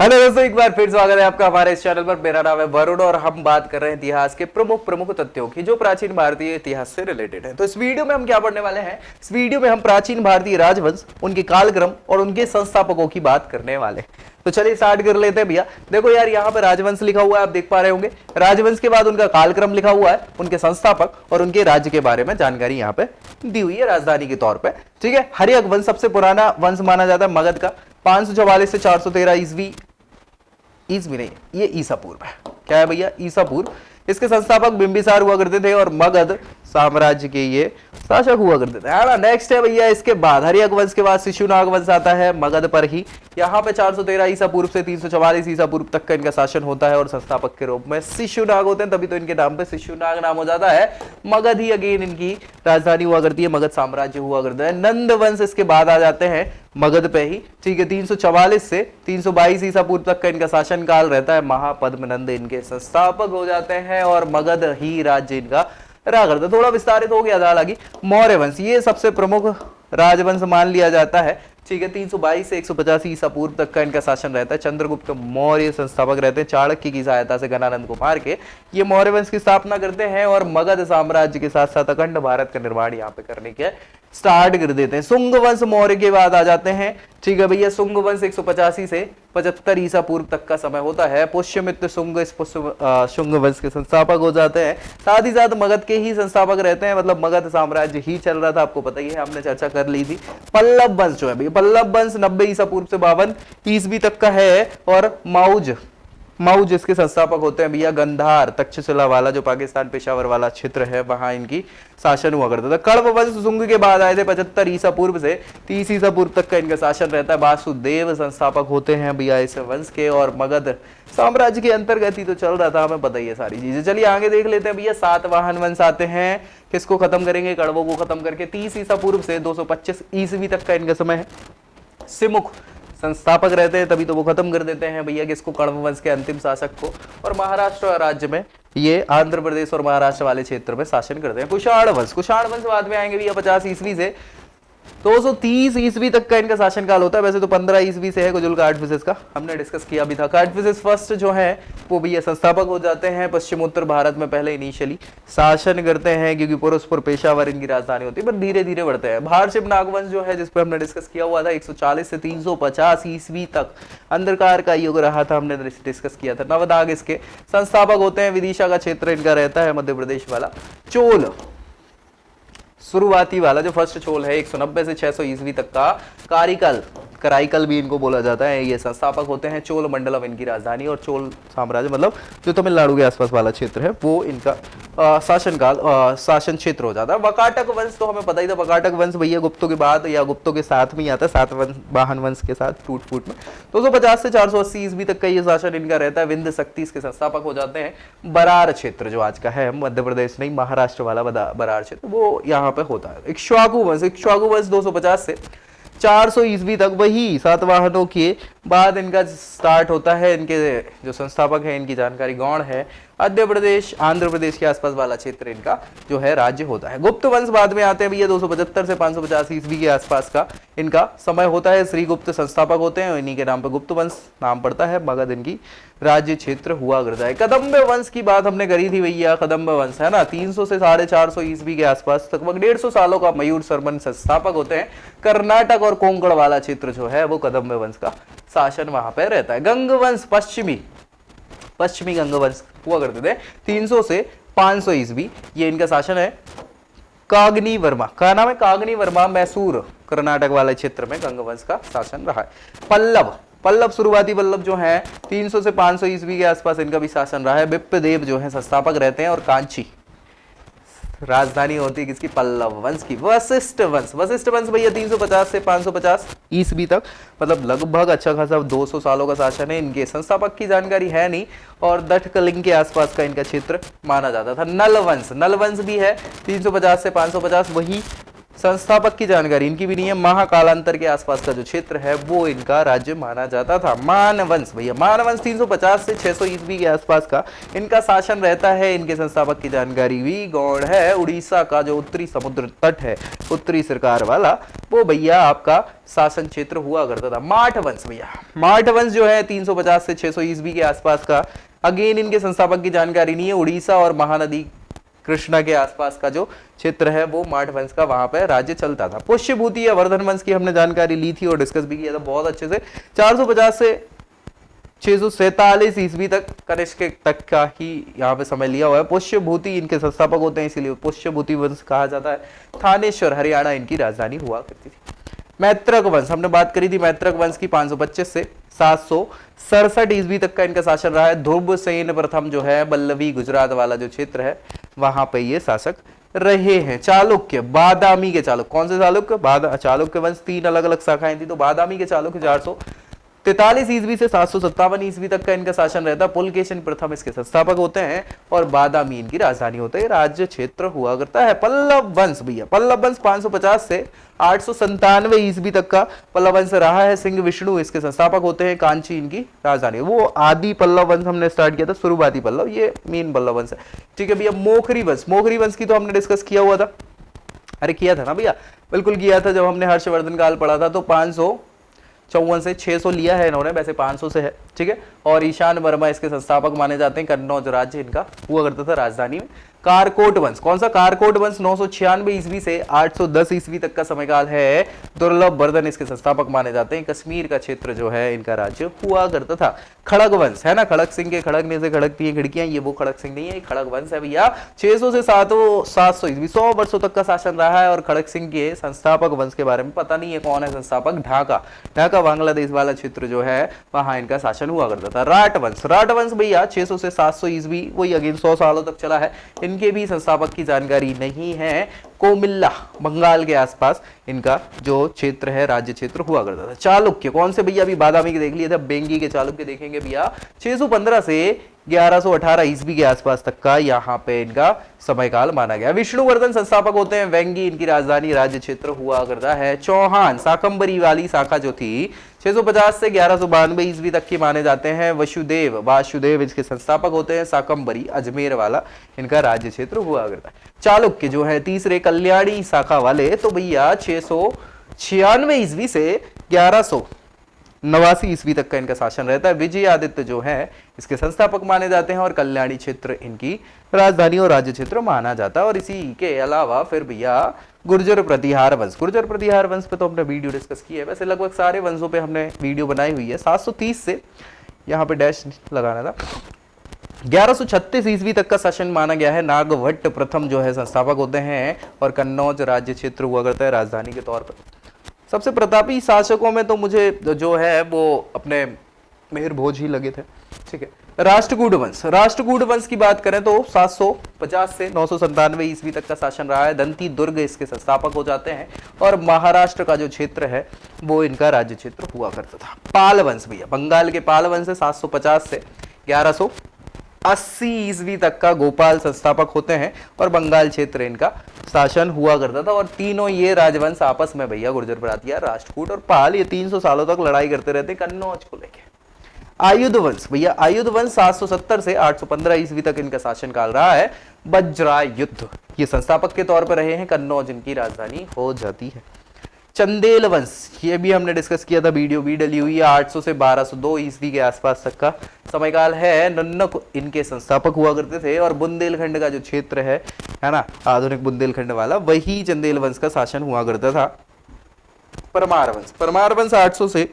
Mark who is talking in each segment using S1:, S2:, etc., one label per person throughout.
S1: Hello दोस्तों, एक बार फिर स्वागत है आपका हमारे इस चैनल पर। मेरा नाम है वरुण और हम बात कर रहे हैं इतिहास के प्रमुख प्रमुख तथ्यों की जो प्राचीन भारतीय इतिहास से रिलेटेड है। तो इस वीडियो में हम क्या पढ़ने वाले हैं? इस वीडियो में हम प्राचीन भारतीय राजवंश, उनके कालक्रम और उनके संस्थापकों की बात करने वाले हैं। तो चलिए स्टार्ट कर लेते हैं भैया। देखो यार, यहाँ पे राजवंश लिखा हुआ है, आप देख पा रहे होंगे। राजवंश के बाद उनका कालक्रम लिखा हुआ है, उनके संस्थापक और उनके राज्य के बारे में जानकारी यहाँ पे दी हुई है राजधानी के तौर पर। ठीक है, हर्यक वंश सबसे पुराना वंश माना जाता है मगध का। 544 से 413 ईसवी नहीं, ये ईसा पूर्व है। क्या है भैया? ईसा पूर्व। इसके संस्थापक बिंबिसार हुआ करते थे और मगध साम्राज्य के ये शासक हुआ करते थे, है ना। नेक्स्ट है भैया, इसके बाद हर्यक वंश के बाद शिशुनाग वंश आता है मगध पर ही। यहाँ पे 413 ईसा पूर्व से 344 ईसा पूर्व तक का इनका शासन होता है और संस्थापक के रूप में शिशुनाग होते हैं, तभी तो इनके नाम पे शिशुनाग नाम हो जाता है। मगध ही अगेन इनकी राजधानी हुआ करती है, मगध साम्राज्य हुआ करता है। नंद वंश इसके बाद आ जाते हैं मगध पे ही। ठीक है, 344 से 322 ईसा पूर्व तक का इनका शासन काल रहता है। महापद्मनंद इनके संस्थापक हो जाते हैं और मगध ही राज्य इनका रहा करता है। थोड़ा विस्तारित हो गया था। हालांकि मौर्य वंश ये सबसे प्रमुख राजवंश मान लिया जाता है। ठीक है, 322 से 185 ईसा पूर्व तक का इनका शासन रहता है। चंद्रगुप्त मौर्य संस्थापक रहते हैं। चाणक्य की सहायता से गणानंद को मार के ये मौर्य वंश की स्थापना करते हैं और मगध साम्राज्य के साथ साथ अखंड भारत का निर्माण यहाँ पे करने के स्टार्ट कर देते हैं। शुंग वंश मौर्य के बाद आ जाते हैं। ठीक है भैया, शुंग वंश 185 से 75 ईसा पूर्व तक का समय होता है। पुष्यमित्र शुंग इस शुंग वंश के संस्थापक हो जाते हैं। साथ ही साथ मगध के ही संस्थापक रहते हैं, मतलब मगध साम्राज्य ही चल रहा था, आपको पता ही है, हमने चर्चा कर ली थी। पल्लव वंश जो है भैया, पल्लव वंश 90 ईसा पूर्व से 52 ईस्वी तक का है और मऊ जिसके संस्थापक होते हैं भैया गंधार तक्षशिला वाला, जो पाकिस्तान पेशावर वाला क्षेत्र है, वहां इनकी शासन हुआ करता था। कण्व वंश शुंग के बाद आए थे 75 ईसा पूर्व से 30 ईसा पूर्व तक का इनका शासन रहता है। वासुदेव संस्थापक होते हैं भैया इस वंश के और मगध साम्राज्य के अंतर्गत ही तो चल रहा था, हमें पता ही है सारी चीजें। चलिए आगे देख लेते हैं भैया। सातवाहन वंश आते हैं, किसको खत्म करेंगे? कण्वों को खत्म करके 30 ईसा पूर्व से 225 ईस्वी तक का इनका समय है। सिमुख संस्थापक रहते हैं, तभी तो वो खत्म कर देते हैं भैया किसको? कण्व वंश के अंतिम शासक को। और महाराष्ट्र राज्य में ये आंध्र प्रदेश और महाराष्ट्र वाले क्षेत्र में शासन करते हैं। कुषाण वंश बाद में आएंगे भैया 50 ईस्वी से 230 ईस्वी तक का इनका शासन काल होता है। वैसे तो 15 ईस्वी से है गुजुल कार्डफिसेस का, हमने डिस्कस किया भी था। कार्डफिसेस फर्स्ट जो है वो भी ये संस्थापक हो जाते हैं। पश्चिम उत्तर भारत में पहले इनिशियली शासन करते हैं क्योंकि पुरस्पुर पेशावर इनकी राजधानी होती है, पर धीरे धीरे बढ़ते हैं। भारशिप नागवंश जो है, जिसपे हमने डिस्कस किया हुआ था, 140 से 350 ईस्वी तक अंधकार का युग रहा था, हमने डिस्कस किया था। नवदाग इसके संस्थापक होते हैं। विदिशा का क्षेत्र इनका रहता है, मध्य प्रदेश वाला। चोल शुरुआती वाला जो फर्स्ट चोल है 190 से 600 ईस्वी तक का। कराईकल भी इनको बोला जाता है, ये संस्थापक होते हैं। चोल मंडलम इनकी राजधानी और चोल साम्राज्य मतलब जो तमिलनाडु के आसपास वाला क्षेत्र है वो इनका शासन क्षेत्र हो जाता है। वकाटक वंश तो हमें पता ही था। वकाटक वंश भैया गुप्तों के बाद या गुप्तों के साथ में ही आता है, सातवाहन वंश के साथ टूट फूट में। 250 से 480 ईस्वी तक का ये शासन इनका रहता है। विंध्य शक्ति इसके संस्थापक हो जाते हैं। बरार क्षेत्र जो आज का है, मध्य प्रदेश नहीं महाराष्ट्र वाला बरार क्षेत्र, वो यहाँ पे होता है। इक्ष्वाकु वंश 250 से 400 ईस्वी तक, वही सातवाहनों के बाद इनका स्टार्ट होता है। इनके जो संस्थापक है, इनकी जानकारी गौण है। मध्य प्रदेश आंध्र प्रदेश के आसपास वाला क्षेत्र इनका जो है राज्य होता है। गुप्त वंश बाद में आते हैं भैया 275 से 550 ईस्वी के आसपास का इनका समय होता है। श्रीगुप्त संस्थापक होते हैं, इन्हीं के नाम पे गुप्त वंश नाम पड़ता है। मगध इनकी राज्य क्षेत्र हुआ करता है। कदम्ब वंश की बात हमने करी थी भैया, कदम्ब वंश है ना, 300 से 450 ईस्वी के आसपास, लगभग 150 सालों का मयूर शर्मन संस्थापक होते हैं। कर्नाटक और कोंकण वाला क्षेत्र जो है वो कदम्ब वंश का शासन वहां पे रहता है। गंग वंश पश्चिमी गंग वंश हुआ करते थे 300 से 500 ईस्वी, ये इनका शासन है। कागनी वर्मा का नाम है, कागनी वर्मा, मैसूर कर्नाटक वाले क्षेत्र में गंग वंश का शासन रहा है। पल्लव शुरुआती पल्लव जो है 300 से 500 ईस्वी के आसपास इनका भी शासन रहा है। विप्रदेव जो है संस्थापक रहते हैं और कांची राजधानी होती है किसकी? पल्लव वंश की। वशिष्ठ वंश भैया 350 से 550 ईस्वी तक, मतलब लगभग अच्छा खासा 200 सालों का शासन है। इनके संस्थापक की जानकारी है नहीं और दठकलिंग के आसपास का इनका क्षेत्र माना जाता था। नल वंश भी है 350 से 550, वही संस्थापक की जानकारी इनकी भी नहीं है। महाकालांतर के आसपास का जो क्षेत्र है वो इनका राज्य माना जाता था। मानवंश भैया, मानवंश 350 से 600 ईस्वी के आसपास का इनका शासन रहता है। इनके संस्थापक की जानकारी भी गौड़ है। उड़ीसा का जो उत्तरी समुद्र तट है, उत्तरी सरकार वाला, वो भैया आपका शासन क्षेत्र हुआ करता था। माठ वंश भैया, माठ वंश जो है 350 से 600 ईस्वी के आसपास का, अगेन इनके संस्थापक की जानकारी नहीं है। उड़ीसा और महानदी कृष्णा के आसपास का जो क्षेत्र है वो माठ वंश का वहां पे राज्य चलता था। पुष्यभूति या वर्धन वंश की हमने जानकारी ली थी और डिस्कस भी किया था बहुत अच्छे से। 450 से 647 ईस्वी तक, कनिष्क तक का ही यहाँ पे समय लिया हुआ है। पुष्यभूति इनके संस्थापक होते हैं, इसीलिए पुष्यभूति वंश कहा जाता है। थानेश्वर हरियाणा इनकी राजधानी हुआ करती थी। मैत्रक वंश हमने बात करी थी, मैत्रक वंश की 525 से 767 ईस्वी तक का इनका शासन रहा है। ध्रुवसेन प्रथम जो है बल्लवी गुजरात वाला जो क्षेत्र है वहां पे ये शासक रहे हैं। चालुक्य, बादामी के चालुक्य, कौन से चालुक्य? चालुक्य वंश 3 अलग अलग शाखाएं थी, तो बादामी के चालुक्य 443 ईस्वी से 757 ईस्वी तक का इनका शासन रहता है। पुलकेशिन प्रथम इसके संस्थापक होते हैं और बादामी इनकी राजधानी होते है। राज्य क्षेत्र हुआ करता है। पल्लव वंश भैया, पल्लव वंश 550 से 897 ईस्वी तक का पल्लव वंश रहा है। सिंह विष्णु इसके संस्थापक होते हैं। कांची इनकी राजधानी। वो आदि पल्लव वंश हमने स्टार्ट किया था, शुरुआती पल्लव, ये मेन पल्लव वंश है। ठीक है भैया। मोखरी वंश, मोखरी वंश की तो हमने डिस्कस किया हुआ था। अरे किया था ना भैया, बिल्कुल किया था। जब हमने हर्षवर्धन काल पढ़ा था तो 554 से 600 लिया है इन्होंने, वैसे 500 से है। ठीक है। और ईशान वर्मा इसके संस्थापक माने जाते हैं। कन्नौज राज्य इनका हुआ करता था राजधानी में। कारकोट वंश, कौन सा? कारकोट वंश 996 ईस्वी से 810 ईस्वी तक का समयकाल है। दुर्लभ वर्धन इसके संस्थापक माने जाते हैं। कश्मीर का क्षेत्र जो है इनका राज्य हुआ करता था। खड़ग वंश है ना, खड़ग सिंह के खड़गने से खड़कती हैं खिड़कियां, ये वो खड़ग सिंह नहीं है, खड़ग वंश है भैया। 600 से 700 ईस्वी, 100 वर्षों तक का शासन रहा है। और खड़ग सिंह के संस्थापक वंश के बारे में पता नहीं है कौन है संस्थापक। ढाका, ढाका बांग्लादेश वाला क्षेत्र जो है वहां इनका शासन हुआ करता था। राठ वंश, राठ वंश भैया 600 से 700 ईस्वी, वही अगेन 100 सालों तक चला है। इनके भी संस्थापक की जानकारी नहीं है। कोमिल्ला, बंगाल के आसपास इनका जो क्षेत्र है राज्य क्षेत्र हुआ करता था। चालुक्य, कौन से भैया? अभी बादामी के देख लिए थे, बेंगी के चालुक्य देखेंगे भैया। 615 से 1118 ईस्वी के आसपास तक का यहाँ पे इनका समयकाल माना गया। विष्णुवर्धन संस्थापक होते हैं। वेंगी इनकी राजधानी, राज्य क्षेत्र हुआ करता है। चौहान, शाकंभरी वाली शाखा जो थी 650 से 1192 ईस्वी तक की माने जाते हैं। वसुदेव, वासुदेव इसके संस्थापक होते हैं। शाकंभरी अजमेर वाला इनका राज्य क्षेत्र हुआ करता है। चालुक्य जो है तीसरे कल्याणी शाखा वाले, तो भैया 696 ईस्वी से 1189 ईस्वी तक का इनका शासन रहता है। विजय आदित्य जो है इसके संस्थापक माने जाते हैं और कल्याणी क्षेत्र इनकी राजधानी और राज्य क्षेत्र माना जाता है। और इसी के अलावा फिर भैया गुर्जर प्रतिहार वंश, गुर्जर प्रतिहार वंश पे तो हमने वीडियो डिस्कस की है। वैसे लगभग सारे वंशों पे हमने वीडियो बनाई हुई है। 730 से यहाँ पे डैश लगाना था, 1136 ईस्वी तक का शासन माना गया है। नागभट्ट प्रथम जो है संस्थापक होते हैं और कन्नौज राज्य क्षेत्र हुआ करता है राजधानी के तौर पर। सबसे प्रतापी शासकों में तो मुझे जो है वो अपने मिहिर भोज ही लगे थे। ठीक है। राष्ट्रकूट वंश, राष्ट्रकूट वंश की बात करें तो 750 से 997 ईस्वी तक का शासन रहा है। दंती दुर्ग इसके संस्थापक हो जाते हैं और महाराष्ट्र का जो क्षेत्र है वो इनका राज्य क्षेत्र हुआ करता था। पाल वंश भैया, बंगाल के पाल वंश से 750 से 1180 ईस्वी तक का गोपाल संस्थापक होते हैं और बंगाल क्षेत्र इनका शासन हुआ करता था। और तीनों ये राजवंश आपस में भैया गुर्जर प्रातिहार, राष्ट्रकूट और पाल, ये 300 सालों तक लड़ाई करते रहते कन्नौज को लेके। आयुध वंश भैया, आयुध वंश 770 से 815 ईस्वी तक इनका शासन काल रहा है। वज्रायुद्ध ये संस्थापक के तौर पर रहे हैं। कन्नौज इनकी राजधानी हो जाती है। चंदेल वंश, ये भी हमने डिस्कस किया था, वीडियो भी डली हुई है। 800 से 1202 ईस्वी के आसपास तक का समयकाल है। नन्नक इनके संस्थापक हुआ करते थे और बुंदेलखंड का जो क्षेत्र है ना, आधुनिक बुंदेलखंड वाला, वही चंदेल वंश का शासन हुआ करता था। परमार वंश, परमार वंश 800 से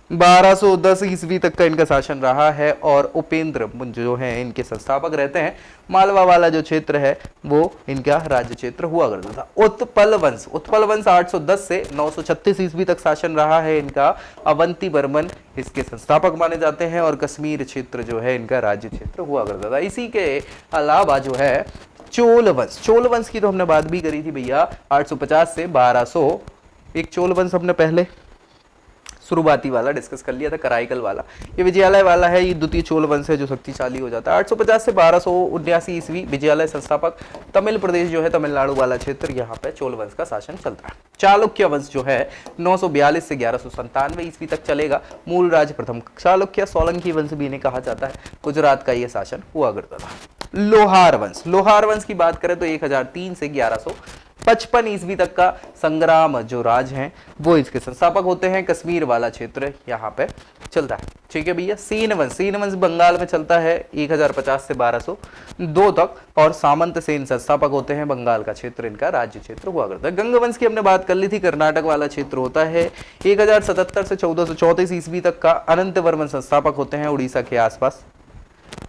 S1: 1210 ईस्वी तक का इनका शासन रहा है और उपेंद्र जो है इनके संस्थापक रहते हैं। मालवा वाला जो क्षेत्र है वो इनका राज्य क्षेत्र हुआ करता था। उत्पल वंश, उत्पल वंश 810 से 936 ईस्वी तक शासन रहा है इनका। अवंती बर्मन इसके संस्थापक माने जाते हैं और कश्मीर क्षेत्र जो है इनका राज्य क्षेत्र हुआ करता था। इसी के अलावा जो है चोल वंश, चोल वंश की तो हमने बात भी करी थी भैया। 850 से 1200 एक चोल वंश हमने पहले शुरुआती वाला डिस्कस कर लिया था, कराईकल वाला। ये विजयालय वाला है, ये द्वितीय चोल वंश है जो शक्तिशाली हो जाता है। 850 से 1279 ईस्वी विजयालय संस्थापक, तमिल प्रदेश जो है तमिलनाडु वाला क्षेत्र, यहाँ पे चोल वंश का शासन चलता है। चालुक्य वंश जो है 942 से 1197 ईस्वी तक चलेगा। मूल राज प्रथम चालुक्य, सोलंकी वंश भी इन्हें कहा जाता है, गुजरात का ये शासन हुआ करता था। लोहार वंश, लोहार वंश की बात करें तो 1003 से 1155 ईस्वी तक का संग्राम जो राज हैं वो इसके संस्थापक होते हैं। कश्मीर वाला क्षेत्र यहाँ पे चलता है, ठीक है भैया। सेन वंश, सेन वंश बंगाल में चलता है 1050 से 1202 तक, और सामंत सेन संस्थापक होते हैं। बंगाल का क्षेत्र इनका राज्य क्षेत्र हुआ करता है। गंग वंश की हमने बात कर ली थी, कर्नाटक वाला क्षेत्र होता है। 1077 से 1434 ईस्वी तक का अनंत वर्मन संस्थापक होते हैं, उड़ीसा के आसपास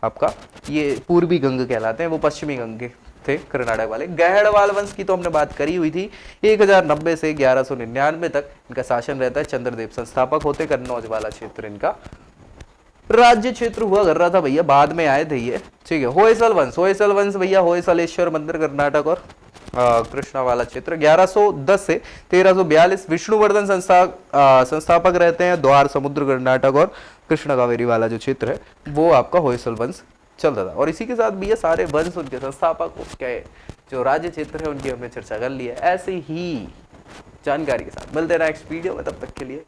S1: आपका ये पूर्वी गंग कहलाते हैं, वो पश्चिमी गंग के थे कर्नाटक वाले। गहड़वाल वंश की तो हमने बात करी हुई थी, 1090 से 1199 तक इनका शासन रहता है। चंद्रदेव संस्थापक होते, कन्नौज वाला क्षेत्र इनका राज्य क्षेत्र हुआ कर रहा था भैया, बाद में आए थे ये, ठीक है। होयसल वंश, होयसल वंश भैया होयसलेश्वर मंदिर कर्नाटक और कृष्णा वाला क्षेत्र 1110 से 1342। विष्णुवर्धन संस्थापक रहते हैं, द्वार समुद्र कर्नाटक और कृष्ण कावेरी वाला जो क्षेत्र है वो आपका होयसल वंश चलता था। और इसी के साथ भी ये सारे वंश, उनके संस्थापक, उसके जो राज्य क्षेत्र है उनकी हमने चर्चा कर ली है। ऐसे ही जानकारी के साथ मिलते हैं नेक्स्ट वीडियो में, तब तक के लिए